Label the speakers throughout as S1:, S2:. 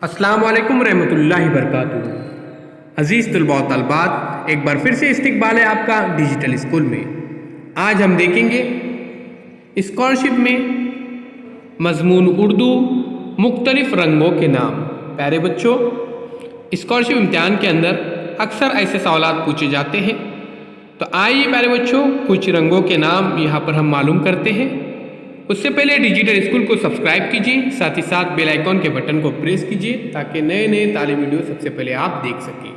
S1: अस्सलाम वालेकुम रहमतुल्लाहि बरकातुहू। अज़ीज़ तलबा व तलबात, एक बार फिर से इस्तकबाल है आपका डिजिटल स्कूल में। आज हम देखेंगे स्कॉलरशिप में मज़मून उर्दू मुख्तलिफ़ रंगों के नाम। प्यारे बच्चों, स्कॉलरशिप इम्तिहान के अंदर अक्सर ऐसे सवालात पूछे जाते हैं, तो आइए प्यारे बच्चों कुछ रंगों के नाम यहाँ पर हम मालूम करते हैं। उससे पहले डिजिटल स्कूल को सब्सक्राइब कीजिए, साथ ही साथ बेल आइकॉन के बटन को प्रेस कीजिए ताकि नए नए तालीमी वीडियो सबसे पहले आप देख सकें।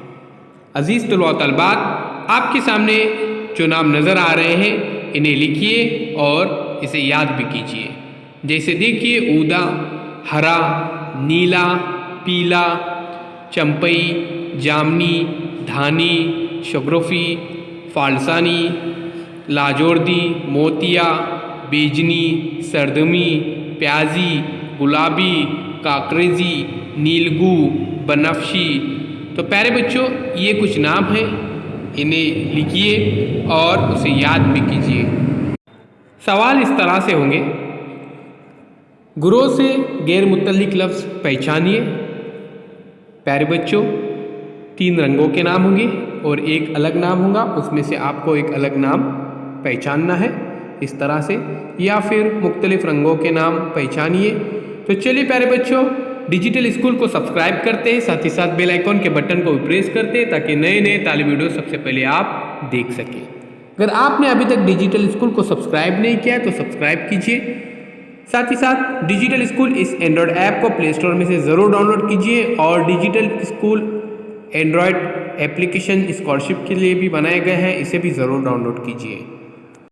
S1: अजीज़ तलबा व तलबात, आपके सामने जो नाम नज़र आ रहे हैं इन्हें लिखिए और इसे याद भी कीजिए। जैसे देखिए, ऊदा, हरा, नीला, पीला, चंपई, जामनी, धानी, शगरोफ़ी, फालसानी, लाजोर्दी, मोतिया, बेजनी, सरदमी, प्याजी, गुलाबी, काकरेजी, नीलगू, बनफशी। तो प्यारे बच्चों, ये कुछ नाम हैं, इन्हें लिखिए और उसे याद भी कीजिए। सवाल इस तरह से होंगे, गुरोह से गैर मुतल्लिक लफ्ज़ पहचानिए। प्यारे बच्चों, 3 रंगों के नाम होंगे और एक अलग नाम होगा, उसमें से आपको एक अलग नाम पहचानना है इस तरह से, या फिर मुख्तलिफ़ रंगों के नाम पहचानिए। तो चलिए प्यारे बच्चों, डिजिटल स्कूल को सब्सक्राइब करते हैं, साथ ही साथ बेल आइकॉन के बटन को भी प्रेस करते हैं ताकि नए नए तालीमी वीडियो सबसे पहले आप देख सकें। अगर आपने अभी तक डिजिटल स्कूल को सब्सक्राइब नहीं किया है तो सब्सक्राइब कीजिए। साथ ही साथ डिजिटल स्कूल इस एंड्रॉयड ऐप को प्ले स्टोर में से ज़रूर डाउनलोड कीजिए और digital school Android application scholarship के लिए भी बनाए गए हैं, इसे भी ज़रूर डाउनलोड कीजिए।